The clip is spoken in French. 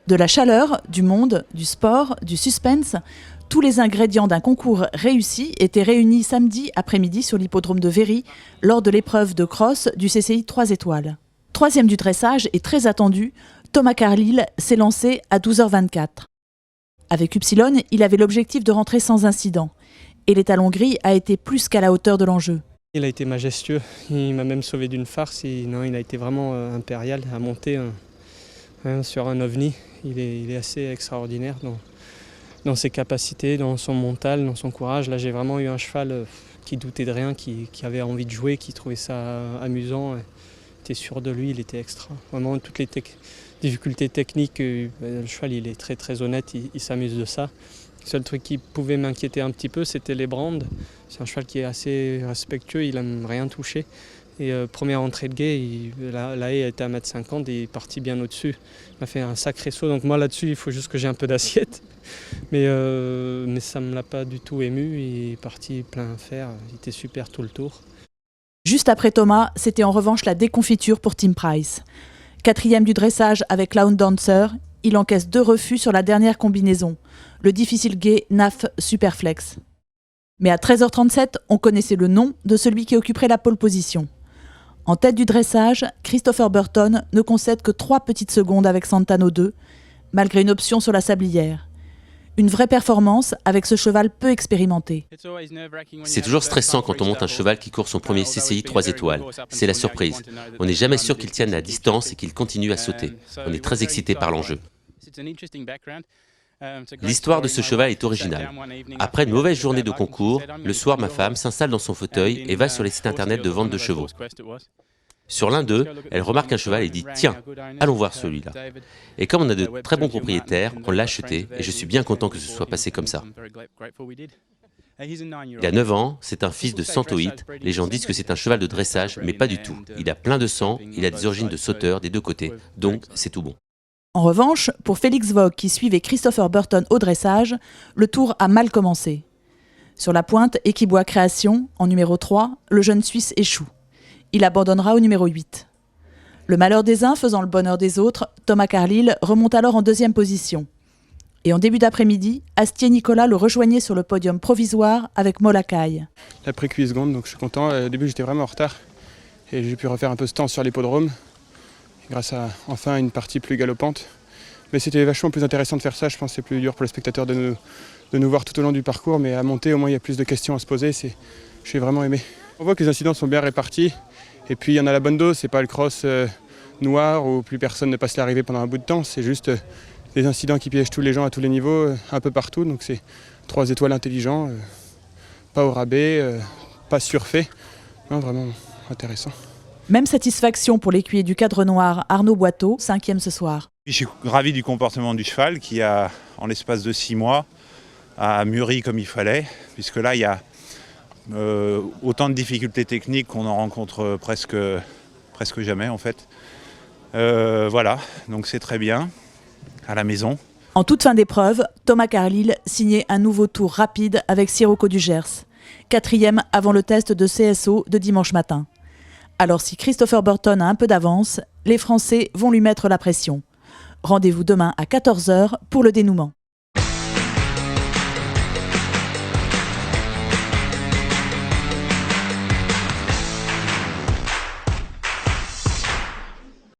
De la chaleur, du monde, du sport, du suspense, tous les ingrédients d'un concours réussi étaient réunis samedi après-midi sur l'hippodrome de Véry lors de l'épreuve de cross du CCI 3 étoiles. Troisième du dressage et très attendu, Thomas Carlyle s'est lancé à 12h24. Avec Upsilon, il avait l'objectif de rentrer sans incident. Et l'étalon gris a été plus qu'à la hauteur de l'enjeu. Il a été majestueux, il m'a même sauvé d'une farce. Il a été vraiment impérial à monter sur un ovni. Il est assez extraordinaire dans ses capacités, dans son mental, dans son courage. Là, j'ai vraiment eu un cheval qui doutait de rien, qui avait envie de jouer, qui trouvait ça amusant. Il était sûr de lui, il était extra. Vraiment, toutes les difficultés techniques, le cheval il est très très honnête, il s'amuse de ça. Le seul truc qui pouvait m'inquiéter un petit peu, c'était les brandes. C'est un cheval qui est assez respectueux, il n'aime rien toucher. Et première entrée de guet, la haie était à 1,50 m et il est parti bien au-dessus. Il m'a fait un sacré saut, donc moi là-dessus, il faut juste que j'ai un peu d'assiette. Mais ça ne me l'a pas du tout ému, il est parti plein fer, il était super tout le tour. Juste après Thomas, c'était en revanche la déconfiture pour Tim Price. Quatrième du dressage avec Clown Dancer, il encaisse 2 refus sur la dernière combinaison, le difficile guet NAF Superflex. Mais à 13h37, on connaissait le nom de celui qui occuperait la pole position. En tête du dressage, Christopher Burton ne concède que 3 petites secondes avec Santano 2, malgré une option sur la sablière. Une vraie performance avec ce cheval peu expérimenté. C'est toujours stressant quand on monte un cheval qui court son premier CCI 3 étoiles. C'est la surprise. On n'est jamais sûr qu'il tienne la distance et qu'il continue à sauter. On est très excité par l'enjeu. L'histoire de ce cheval est originale. Après une mauvaise journée de concours, le soir, ma femme s'installe dans son fauteuil et va sur les sites internet de vente de chevaux. Sur l'un d'eux, elle remarque un cheval et dit « Tiens, allons voir celui-là ». Et comme on a de très bons propriétaires, on l'a acheté et je suis bien content que ce soit passé comme ça. Il a 9 ans, c'est un fils de Santoït. Les gens disent que c'est un cheval de dressage, mais pas du tout. Il a plein de sang, il a des origines de sauteur des 2 côtés, donc c'est tout bon. En revanche, pour Félix Vogue qui suivait Christopher Burton au dressage, le tour a mal commencé. Sur la pointe, Equibois Création, en numéro 3, le jeune Suisse échoue. Il abandonnera au numéro 8. Le malheur des uns faisant le bonheur des autres, Thomas Carlyle remonte alors en 2e position. Et en début d'après-midi, Astier Nicolas le rejoignait sur le podium provisoire avec Molokai. Il a pris 8 secondes, donc je suis content. Au début, j'étais vraiment en retard. Et j'ai pu refaire un peu ce temps sur l'hippodrome, grâce à enfin une partie plus galopante. Mais c'était vachement plus intéressant de faire ça. Je pense que c'est plus dur pour les spectateurs de nous voir tout au long du parcours. Mais à monter, au moins, il y a plus de questions à se poser. J'ai vraiment aimé. On voit que les incidents sont bien répartis. Et puis, il y en a la bonne dose. C'est pas le cross noir où plus personne ne passe l'arrivée pendant un bout de temps. C'est juste des incidents qui piègent tous les gens à tous les niveaux, un peu partout. Donc c'est 3 étoiles intelligents, pas au rabais, pas surfait. Non, vraiment intéressant. Même satisfaction pour l'écuyer du cadre noir Arnaud Boiteau, 5e ce soir. Je suis ravi du comportement du cheval qui a, en l'espace de 6 mois, a mûri comme il fallait, puisque là il y a autant de difficultés techniques qu'on en rencontre presque jamais en fait. Voilà, donc c'est très bien, à la maison. En toute fin d'épreuve, Thomas Carlyle signait un nouveau tour rapide avec Sirocco du Gers, 4e avant le test de CSO de dimanche matin. Alors si Christopher Burton a un peu d'avance, les Français vont lui mettre la pression. Rendez-vous demain à 14h pour le dénouement.